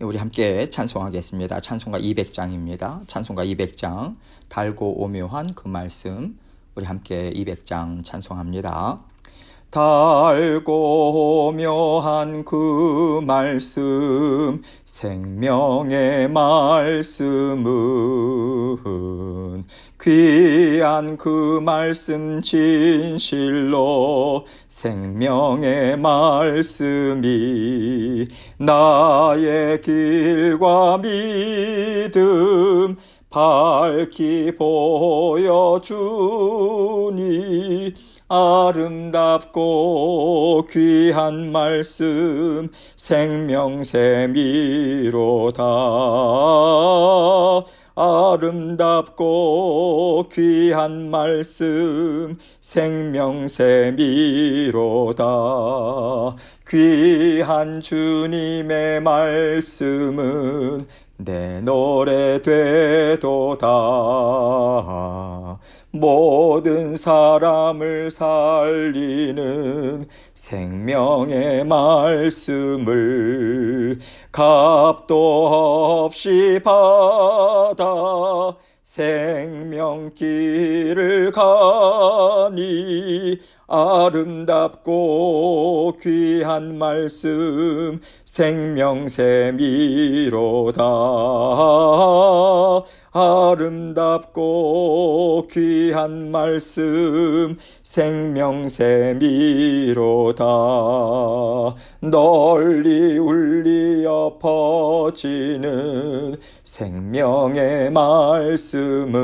우리 함께 찬송하겠습니다. 찬송가 200장입니다. 찬송가 200장, 달고 오묘한 그 말씀, 우리 함께 200장 찬송합니다. 달고 오묘한 그 말씀, 생명의 말씀은 귀한 그 말씀 진실로 생명의 말씀이 나의 길과 믿음 밝히 보여주니 아름답고 귀한 말씀 생명샘이로다. 아름답고 귀한 말씀 생명샘이로다. 귀한 주님의 말씀은 내 노래 되도다. 모든 사람을 살리는 생명의 말씀을 값도 없이 받아 생명길을 가니 아름답고 귀한 말씀 생명샘이로다. 아름답고 귀한 말씀 생명샘이로다. 널리 울리어 퍼지는 생명의 말씀은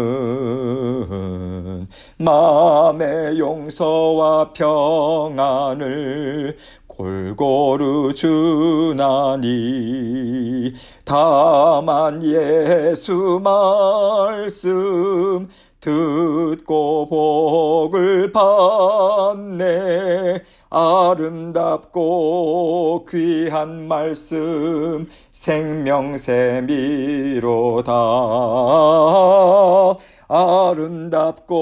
마음의 용서와 평안을 골고루 주나니 다만 예수 말씀 듣고 복을 받네. 아름답고 귀한 말씀 생명샘이로다. 아름답고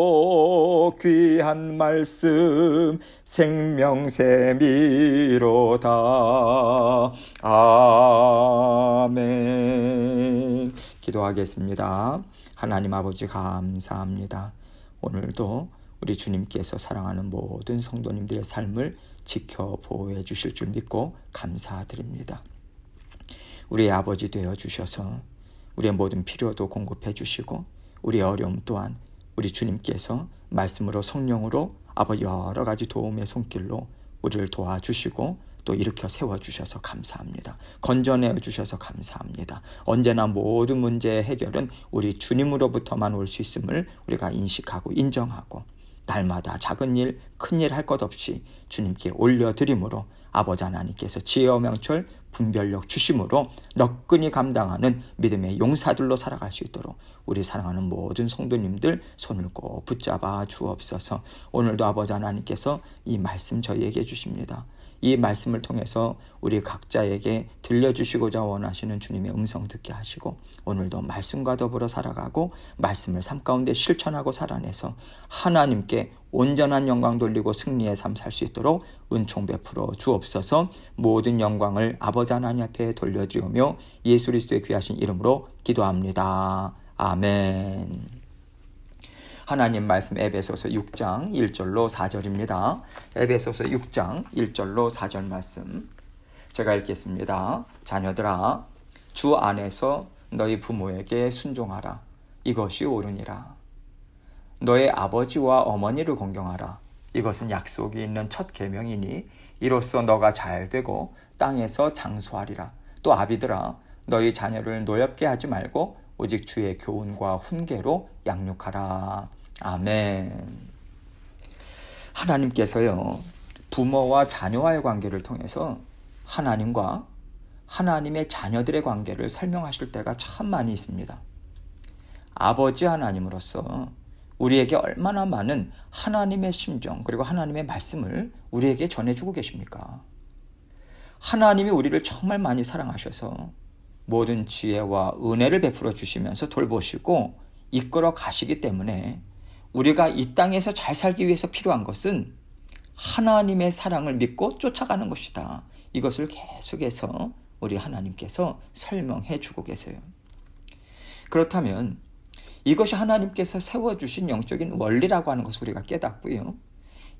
귀한 말씀 생명샘이로다. 아멘. 기도하겠습니다. 하나님 아버지 감사합니다. 오늘도 우리 주님께서 사랑하는 모든 성도님들의 삶을 지켜 보호해 주실 줄 믿고 감사드립니다. 우리의 아버지 되어 주셔서 우리의 모든 필요도 공급해 주시고 우리의 어려움 또한 우리 주님께서 말씀으로 성령으로 아버지 여러 가지 도움의 손길로 우리를 도와주시고 또 일으켜 세워주셔서 감사합니다. 건져내 주셔서 감사합니다. 언제나 모든 문제의 해결은 우리 주님으로부터만 올 수 있음을 우리가 인식하고 인정하고 날마다 작은 일, 큰 일 할 것 없이 주님께 올려드림으로 아버지 하나님께서 지혜와 명철, 분별력 주심으로 너끈히 감당하는 믿음의 용사들로 살아갈 수 있도록 우리 사랑하는 모든 성도님들 손을 꼭 붙잡아 주옵소서. 오늘도 아버지 하나님께서 이 말씀 저희에게 주십니다. 이 말씀을 통해서 우리 각자에게 들려주시고자 원하시는 주님의 음성 듣게 하시고 오늘도 말씀과 더불어 살아가고 말씀을 삶 가운데 실천하고 살아내서 하나님께 온전한 영광 돌리고 승리의 삶 살 수 있도록 은총 베풀어 주옵소서. 모든 영광을 아버지 하나님 앞에 돌려드리오며 예수 그리스도의 귀하신 이름으로 기도합니다. 아멘. 하나님 말씀 에베소서 6장 1절로 4절입니다. 에베소서 6장 1절로 4절 말씀 제가 읽겠습니다. 자녀들아 주 안에서 너희 부모에게 순종하라. 이것이 옳으니라. 너의 아버지와 어머니를 공경하라. 이것은 약속이 있는 첫 계명이니 이로써 너가 잘되고 땅에서 장수하리라. 또 아비들아 너희 자녀를 노엽게 하지 말고 오직 주의 교훈과 훈계로 양육하라. 아멘. 하나님께서요 부모와 자녀와의 관계를 통해서 하나님과 하나님의 자녀들의 관계를 설명하실 때가 참 많이 있습니다. 아버지 하나님으로서 우리에게 얼마나 많은 하나님의 심정 그리고 하나님의 말씀을 우리에게 전해주고 계십니까? 하나님이 우리를 정말 많이 사랑하셔서 모든 지혜와 은혜를 베풀어 주시면서 돌보시고 이끌어 가시기 때문에 우리가 이 땅에서 잘 살기 위해서 필요한 것은 하나님의 사랑을 믿고 쫓아가는 것이다. 이것을 계속해서 우리 하나님께서 설명해 주고 계세요. 그렇다면 이것이 하나님께서 세워주신 영적인 원리라고 하는 것을 우리가 깨닫고요.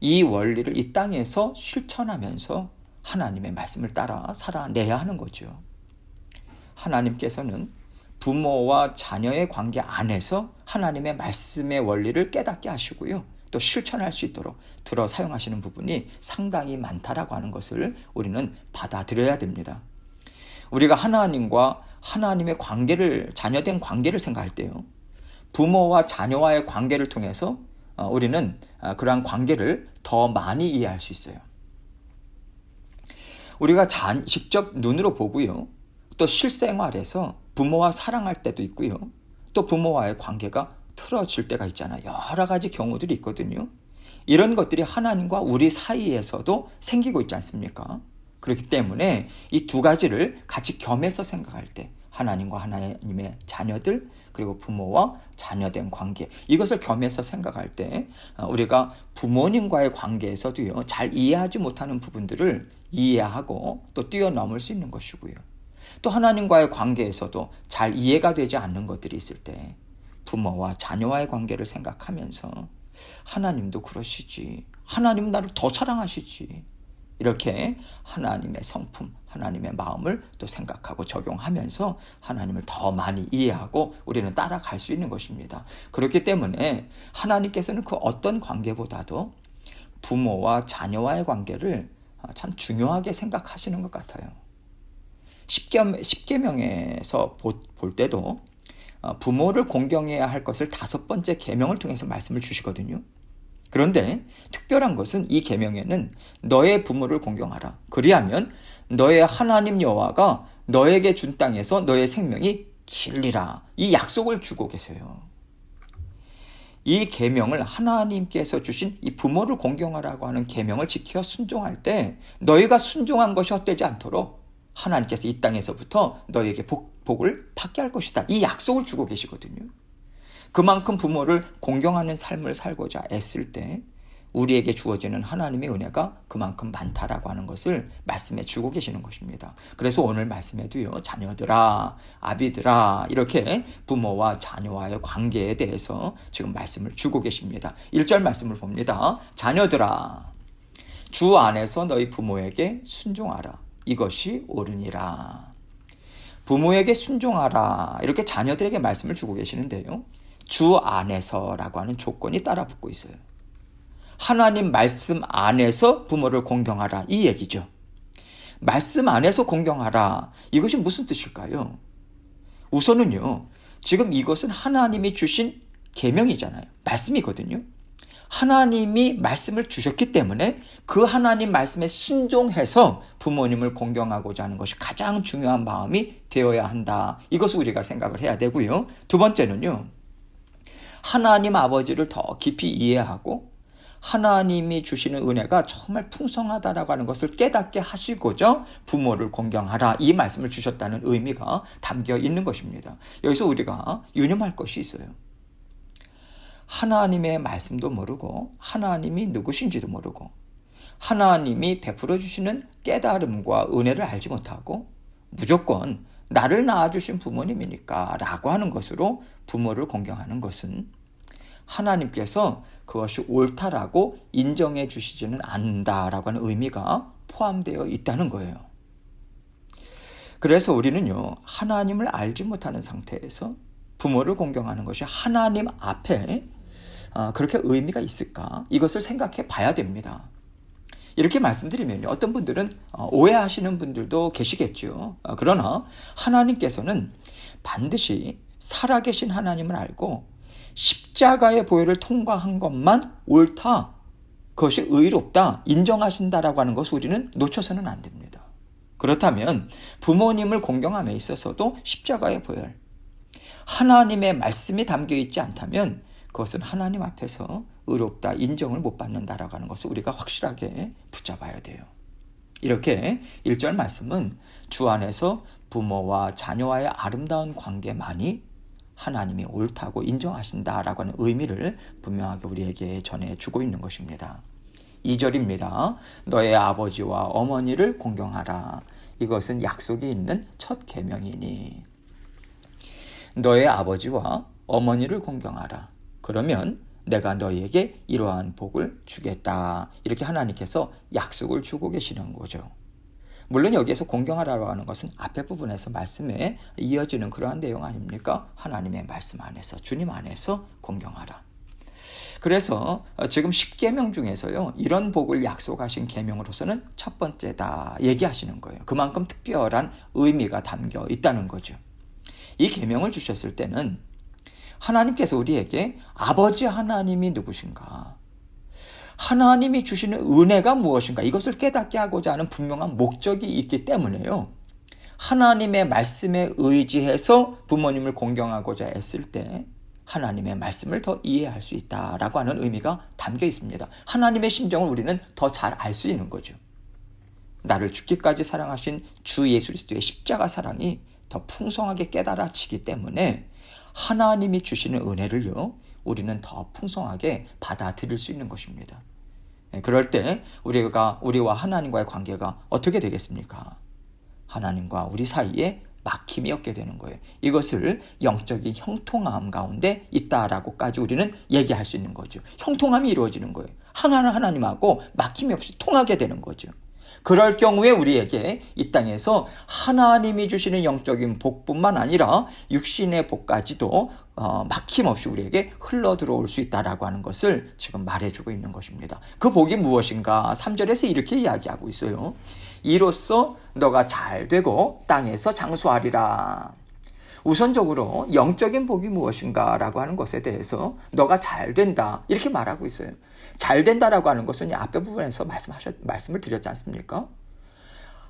이 원리를 이 땅에서 실천하면서 하나님의 말씀을 따라 살아내야 하는 거죠. 하나님께서는 부모와 자녀의 관계 안에서 하나님의 말씀의 원리를 깨닫게 하시고요. 또 실천할 수 있도록 들어 사용하시는 부분이 상당히 많다라고 하는 것을 우리는 받아들여야 됩니다. 우리가 하나님과 하나님의 관계를, 자녀된 관계를 생각할 때요. 부모와 자녀와의 관계를 통해서 우리는 그러한 관계를 더 많이 이해할 수 있어요. 우리가 직접 눈으로 보고요. 또 실생활에서 부모와 사랑할 때도 있고요. 또 부모와의 관계가 틀어질 때가 있잖아요. 여러 가지 경우들이 있거든요. 이런 것들이 하나님과 우리 사이에서도 생기고 있지 않습니까? 그렇기 때문에 이 두 가지를 같이 겸해서 생각할 때 하나님과 하나님의 자녀들 그리고 부모와 자녀된 관계 이것을 겸해서 생각할 때 우리가 부모님과의 관계에서도요 잘 이해하지 못하는 부분들을 이해하고 또 뛰어넘을 수 있는 것이고요. 또 하나님과의 관계에서도 잘 이해가 되지 않는 것들이 있을 때 부모와 자녀와의 관계를 생각하면서 하나님도 그러시지. 하나님은 나를 더 사랑하시지. 이렇게 하나님의 성품, 하나님의 마음을 또 생각하고 적용하면서 하나님을 더 많이 이해하고 우리는 따라갈 수 있는 것입니다. 그렇기 때문에 하나님께서는 그 어떤 관계보다도 부모와 자녀와의 관계를 참 중요하게 생각하시는 것 같아요. 십계명에서 볼 때도 부모를 공경해야 할 것을 5번째 계명을 통해서 말씀을 주시거든요. 그런데 특별한 것은 이 계명에는 너의 부모를 공경하라. 그리하면 너의 하나님 여호와가 너에게 준 땅에서 너의 생명이 길리라. 이 약속을 주고 계세요. 이 계명을 하나님께서 주신 이 부모를 공경하라고 하는 계명을 지켜 순종할 때 너희가 순종한 것이 헛되지 않도록 하나님께서 이 땅에서부터 너에게 복을 받게 할 것이다. 이 약속을 주고 계시거든요. 그만큼 부모를 공경하는 삶을 살고자 애쓸 때 우리에게 주어지는 하나님의 은혜가 그만큼 많다라고 하는 것을 말씀해 주고 계시는 것입니다. 그래서 오늘 말씀에도요. 자녀들아, 아비들아 이렇게 부모와 자녀와의 관계에 대해서 지금 말씀을 주고 계십니다. 1절 말씀을 봅니다. 자녀들아, 주 안에서 너희 부모에게 순종하라. 이것이 옳으니라. 부모에게 순종하라. 이렇게 자녀들에게 말씀을 주고 계시는데요. 주 안에서라고 하는 조건이 따라 붙고 있어요. 하나님 말씀 안에서 부모를 공경하라. 이 얘기죠. 말씀 안에서 공경하라. 이것이 무슨 뜻일까요? 우선은요. 지금 이것은 하나님이 주신 계명이잖아요. 말씀이거든요. 하나님이 말씀을 주셨기 때문에 그 하나님 말씀에 순종해서 부모님을 공경하고자 하는 것이 가장 중요한 마음이 되어야 한다. 이것을 우리가 생각을 해야 되고요. 두 번째는요. 하나님 아버지를 더 깊이 이해하고 하나님이 주시는 은혜가 정말 풍성하다라고 하는 것을 깨닫게 하시고자 부모를 공경하라. 이 말씀을 주셨다는 의미가 담겨 있는 것입니다. 여기서 우리가 유념할 것이 있어요. 하나님의 말씀도 모르고 하나님이 누구신지도 모르고 하나님이 베풀어 주시는 깨달음과 은혜를 알지 못하고 무조건 나를 낳아주신 부모님이니까 라고 하는 것으로 부모를 공경하는 것은 하나님께서 그것이 옳다라고 인정해 주시지는 않는다라고 하는 의미가 포함되어 있다는 거예요. 그래서 우리는요, 하나님을 알지 못하는 상태에서 부모를 공경하는 것이 하나님 앞에 그렇게 의미가 있을까? 이것을 생각해 봐야 됩니다. 이렇게 말씀드리면 어떤 분들은 오해하시는 분들도 계시겠죠. 그러나 하나님께서는 반드시 살아계신 하나님을 알고 십자가의 보혈을 통과한 것만 옳다, 그것이 의롭다 인정하신다라고 하는 것을 우리는 놓쳐서는 안 됩니다. 그렇다면 부모님을 공경함에 있어서도 십자가의 보혈, 하나님의 말씀이 담겨 있지 않다면 그것은 하나님 앞에서 의롭다 인정을 못 받는다라고 하는 것을 우리가 확실하게 붙잡아야 돼요. 이렇게 1절 말씀은 주 안에서 부모와 자녀와의 아름다운 관계만이 하나님이 옳다고 인정하신다라고 하는 의미를 분명하게 우리에게 전해주고 있는 것입니다. 2절입니다. 너의 아버지와 어머니를 공경하라. 이것은 약속이 있는 첫 계명이니 너의 아버지와 어머니를 공경하라. 그러면 내가 너희에게 이러한 복을 주겠다. 이렇게 하나님께서 약속을 주고 계시는 거죠. 물론 여기에서 공경하라고 하는 것은 앞에 부분에서 말씀에 이어지는 그러한 내용 아닙니까? 하나님의 말씀 안에서, 주님 안에서 공경하라. 그래서 지금 10계명 중에서요, 이런 복을 약속하신 계명으로서는 첫 번째다 얘기하시는 거예요. 그만큼 특별한 의미가 담겨 있다는 거죠. 이 계명을 주셨을 때는 하나님께서 우리에게 아버지 하나님이 누구신가, 하나님이 주시는 은혜가 무엇인가, 이것을 깨닫게 하고자 하는 분명한 목적이 있기 때문에요, 하나님의 말씀에 의지해서 부모님을 공경하고자 했을 때 하나님의 말씀을 더 이해할 수 있다라고 하는 의미가 담겨 있습니다. 하나님의 심정을 우리는 더 잘 알 수 있는 거죠. 나를 죽기까지 사랑하신 주 예수 그리스도의 십자가 사랑이 더 풍성하게 깨달아지기 때문에 하나님이 주시는 은혜를요, 우리는 더 풍성하게 받아들일 수 있는 것입니다. 그럴 때 우리와 하나님과의 관계가 어떻게 되겠습니까? 하나님과 우리 사이에 막힘이 없게 되는 거예요. 이것을 영적인 형통함 가운데 있다라고까지 우리는 얘기할 수 있는 거죠. 형통함이 이루어지는 거예요. 하나님하고 막힘이 없이 통하게 되는 거죠. 그럴 경우에 우리에게 이 땅에서 하나님이 주시는 영적인 복뿐만 아니라 육신의 복까지도 막힘없이 우리에게 흘러 들어올 수 있다라고 하는 것을 지금 말해주고 있는 것입니다. 그 복이 무엇인가? 3절에서 이렇게 이야기하고 있어요. 이로써 너가 잘 되고 땅에서 장수하리라. 우선적으로 영적인 복이 무엇인가라고 하는 것에 대해서 너가 잘 된다 이렇게 말하고 있어요. 잘 된다라고 하는 것은 앞에 부분에서 말씀을 드렸지 않습니까?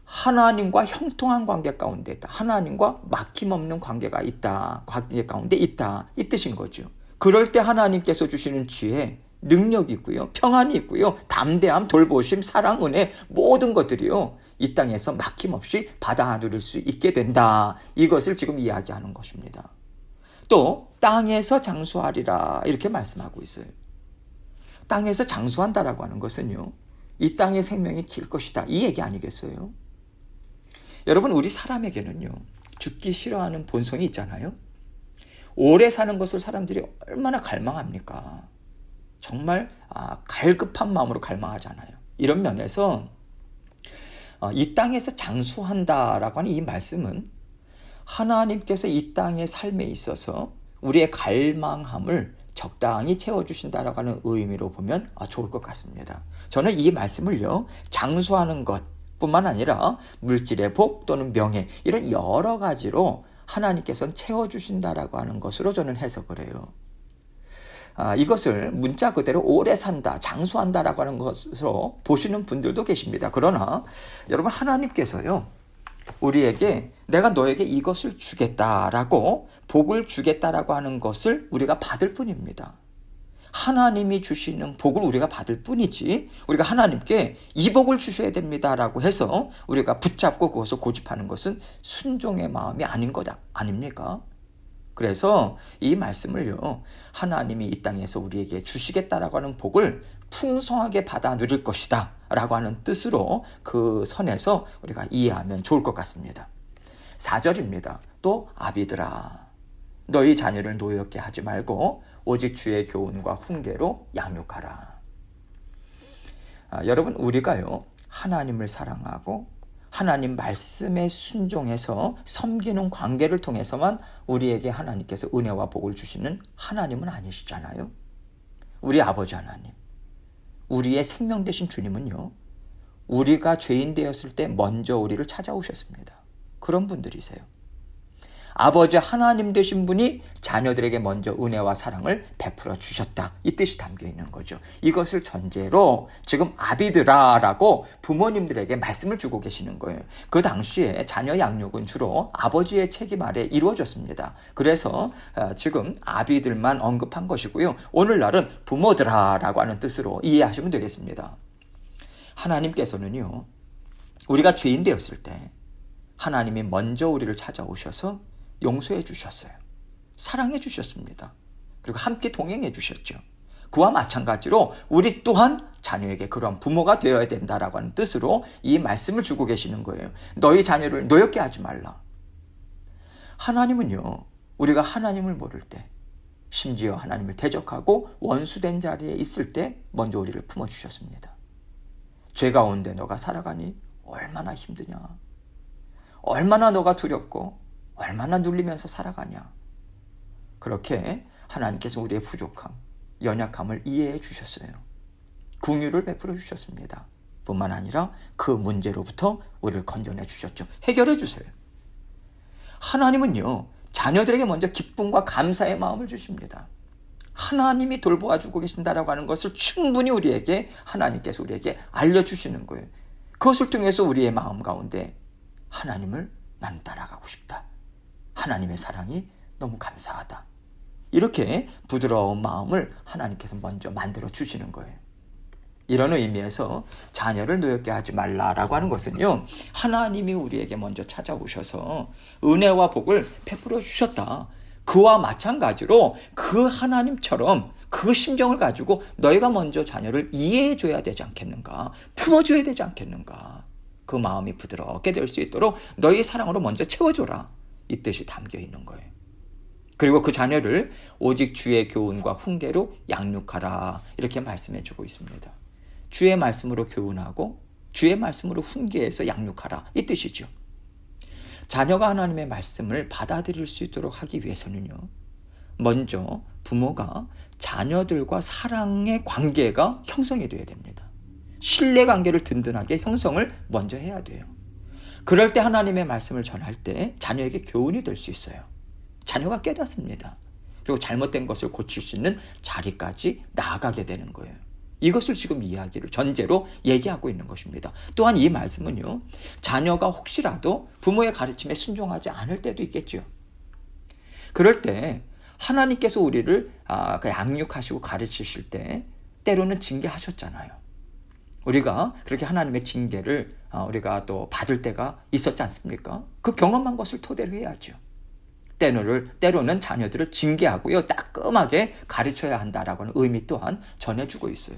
하나님과 형통한 관계 가운데 있다. 하나님과 막힘없는 관계가 있다. 관계 가운데 있다. 이 뜻인 거죠. 그럴 때 하나님께서 주시는 지혜, 능력이 있고요, 평안이 있고요, 담대함, 돌보심, 사랑, 은혜, 모든 것들이요, 이 땅에서 막힘없이 받아 누릴 수 있게 된다. 이것을 지금 이야기하는 것입니다. 또 땅에서 장수하리라 이렇게 말씀하고 있어요. 땅에서 장수한다라고 하는 것은요, 이 땅의 생명이 길 것이다 이 얘기 아니겠어요? 여러분, 우리 사람에게는요, 죽기 싫어하는 본성이 있잖아요. 오래 사는 것을 사람들이 얼마나 갈망합니까? 정말 갈급한 마음으로 갈망하잖아요. 이런 면에서 이 땅에서 장수한다라고 하는 이 말씀은 하나님께서 이 땅의 삶에 있어서 우리의 갈망함을 적당히 채워주신다라고 하는 의미로 보면 좋을 것 같습니다. 저는 이 말씀을요, 장수하는 것뿐만 아니라 물질의 복 또는 명예 이런 여러 가지로 하나님께서는 채워주신다라고 하는 것으로 저는 해석을 해요. 이것을 문자 그대로 오래 산다, 장수한다라고 하는 것으로 보시는 분들도 계십니다. 그러나 여러분, 하나님께서요, 우리에게 내가 너에게 이것을 주겠다라고, 복을 주겠다라고 하는 것을 우리가 받을 뿐입니다. 하나님이 주시는 복을 우리가 받을 뿐이지, 우리가 하나님께 이 복을 주셔야 됩니다라고 해서 우리가 붙잡고 그것을 고집하는 것은 순종의 마음이 아닌 것 아닙니까? 그래서 이 말씀을요, 하나님이 이 땅에서 우리에게 주시겠다라고 하는 복을 풍성하게 받아 누릴 것이다 라고 하는 뜻으로 그 선에서 우리가 이해하면 좋을 것 같습니다. 4절입니다. 또 아비들아, 너희 자녀를 노엽게 하지 말고 오직 주의 교훈과 훈계로 양육하라. 여러분, 우리가요, 하나님을 사랑하고 하나님 말씀에 순종해서 섬기는 관계를 통해서만 우리에게 하나님께서 은혜와 복을 주시는 하나님은 아니시잖아요. 우리 아버지 하나님, 우리의 생명 되신 주님은요, 우리가 죄인 되었을 때 먼저 우리를 찾아오셨습니다. 그런 분들이세요. 아버지 하나님 되신 분이 자녀들에게 먼저 은혜와 사랑을 베풀어 주셨다, 이 뜻이 담겨 있는 거죠. 이것을 전제로 지금 아비들아라고 부모님들에게 말씀을 주고 계시는 거예요. 그 당시에 자녀 양육은 주로 아버지의 책임 아래 이루어졌습니다. 그래서 지금 아비들만 언급한 것이고요, 오늘날은 부모들아라고 하는 뜻으로 이해하시면 되겠습니다. 하나님께서는요, 우리가 죄인 되었을 때 하나님이 먼저 우리를 찾아오셔서 용서해 주셨어요. 사랑해 주셨습니다. 그리고 함께 동행해 주셨죠. 그와 마찬가지로 우리 또한 자녀에게 그런 부모가 되어야 된다라고 하는 뜻으로 이 말씀을 주고 계시는 거예요. 너희 자녀를 노엽게 하지 말라. 하나님은요, 우리가 하나님을 모를 때, 심지어 하나님을 대적하고 원수된 자리에 있을 때 먼저 우리를 품어주셨습니다. 죄 가운데 너가 살아가니 얼마나 힘드냐, 얼마나 너가 두렵고 얼마나 눌리면서 살아가냐. 그렇게 하나님께서 우리의 부족함, 연약함을 이해해 주셨어요. 긍휼을 베풀어 주셨습니다. 뿐만 아니라 그 문제로부터 우리를 건져내 주셨죠. 해결해 주세요. 하나님은요, 자녀들에게 먼저 기쁨과 감사의 마음을 주십니다. 하나님이 돌보아 주고 계신다라고 하는 것을 충분히 우리에게 하나님께서 우리에게 알려주시는 거예요. 그것을 통해서 우리의 마음 가운데 하나님을 난 따라가고 싶다. 하나님의 사랑이 너무 감사하다. 이렇게 부드러운 마음을 하나님께서 먼저 만들어 주시는 거예요. 이런 의미에서 자녀를 노엽게 하지 말라라고 하는 것은요, 하나님이 우리에게 먼저 찾아오셔서 은혜와 복을 베풀어 주셨다. 그와 마찬가지로 그 하나님처럼 그 심정을 가지고 너희가 먼저 자녀를 이해해 줘야 되지 않겠는가, 품어줘야 되지 않겠는가. 그 마음이 부드럽게 될 수 있도록 너희의 사랑으로 먼저 채워줘라. 이 뜻이 담겨 있는 거예요. 그리고 그 자녀를 오직 주의 교훈과 훈계로 양육하라, 이렇게 말씀해 주고 있습니다. 주의 말씀으로 교훈하고 주의 말씀으로 훈계해서 양육하라, 이 뜻이죠. 자녀가 하나님의 말씀을 받아들일 수 있도록 하기 위해서는요, 먼저 부모가 자녀들과 사랑의 관계가 형성이 되어야 됩니다. 신뢰관계를 든든하게 형성을 먼저 해야 돼요. 그럴 때 하나님의 말씀을 전할 때 자녀에게 교훈이 될 수 있어요. 자녀가 깨닫습니다. 그리고 잘못된 것을 고칠 수 있는 자리까지 나아가게 되는 거예요. 이것을 지금 이야기를 전제로 얘기하고 있는 것입니다. 또한 이 말씀은요, 자녀가 혹시라도 부모의 가르침에 순종하지 않을 때도 있겠죠. 그럴 때 하나님께서 우리를 양육하시고 가르치실 때 때로는 징계하셨잖아요. 우리가 그렇게 하나님의 징계를 우리가 또 받을 때가 있었지 않습니까? 그 경험한 것을 토대로 해야죠. 때로는 자녀들을 징계하고요, 따끔하게 가르쳐야 한다라고 하는 의미 또한 전해주고 있어요.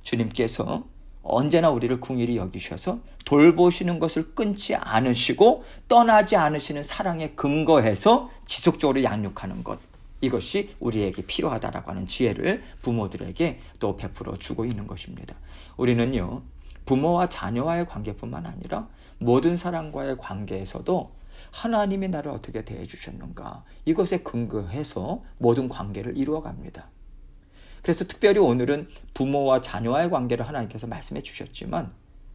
주님께서 언제나 우리를 긍휼히 여기셔서 돌보시는 것을 끊지 않으시고 떠나지 않으시는 사랑에 근거해서 지속적으로 양육하는 것, 이것이 우리에게 필요하다라고 하는 지혜를 부모들에게 또 베풀어 주고 있는 것입니다. 우리는요, 부모와 자녀와의 관계뿐만 아니라 모든 사람과의 관계에서도 하나님이 나를 어떻게 대해 주셨는가, 이것에 근거해서 모든 관계를 이루어갑니다. 그래서 특별히 오늘은 부모와 자녀와의 관계를 하나님께서 말씀해 주셨지만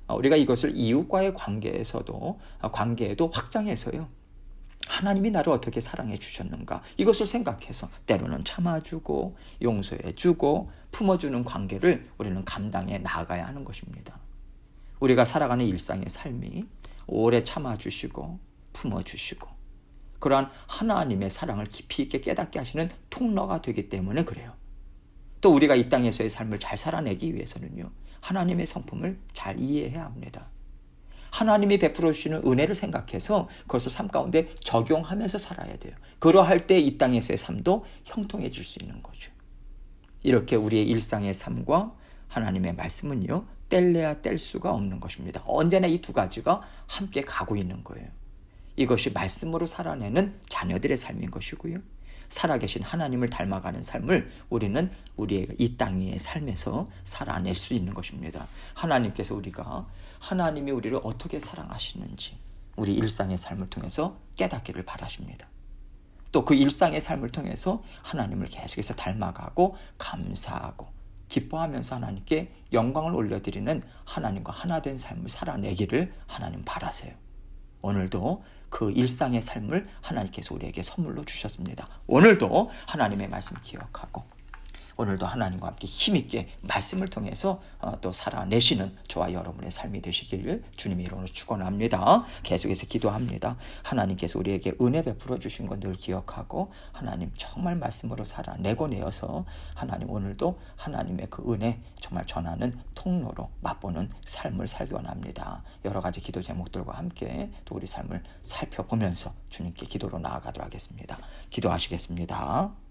우리가 이것을 이웃과의 관계에도 확장해서요, 하나님이 나를 어떻게 사랑해 주셨는가, 이것을 생각해서 때로는 참아주고 용서해주고 품어주는 관계를 우리는 감당해 나아가야 하는 것입니다. 우리가 살아가는 일상의 삶이 오래 참아주시고 품어주시고 그러한 하나님의 사랑을 깊이 있게 깨닫게 하시는 통로가 되기 때문에 그래요. 또 우리가 이 땅에서의 삶을 잘 살아내기 위해서는요, 하나님의 성품을 잘 이해해야 합니다. 하나님이 베풀어 주시는 은혜를 생각해서 그것을 삶 가운데 적용하면서 살아야 돼요. 그러할 때 이 땅에서의 삶도 형통해질 수 있는 거죠. 이렇게 우리의 일상의 삶과 하나님의 말씀은요, 뗄래야 뗄 수가 없는 것입니다. 언제나 이 두 가지가 함께 가고 있는 거예요. 이것이 말씀으로 살아내는 자녀들의 삶인 것이고요, 살아계신 하나님을 닮아가는 삶을 우리는 우리의 이 땅의 삶에서 살아낼 수 있는 것입니다. 하나님께서 하나님이 우리를 어떻게 사랑하시는지 우리 일상의 삶을 통해서 깨닫기를 바라십니다. 또 그 일상의 삶을 통해서 하나님을 계속해서 닮아가고 감사하고 기뻐하면서 하나님께 영광을 올려드리는 하나님과 하나 된 삶을 살아내기를 하나님 바라세요. 오늘도 그 일상의 삶을 하나님께서 우리에게 선물로 주셨습니다. 오늘도 하나님의 말씀을 기억하고 오늘도 하나님과 함께 힘있게 말씀을 통해서 또 살아내시는 저와 여러분의 삶이 되시기를 주님의 이름으로 축원합니다. 계속해서 기도합니다. 하나님께서 우리에게 은혜 베풀어 주신 것 늘 기억하고 하나님 정말 말씀으로 살아내고 내어서 하나님 오늘도 하나님의 그 은혜 정말 전하는 통로로 맛보는 삶을 살기 원합니다. 여러 가지 기도 제목들과 함께 또 우리 삶을 살펴보면서 주님께 기도로 나아가도록 하겠습니다. 기도하시겠습니다.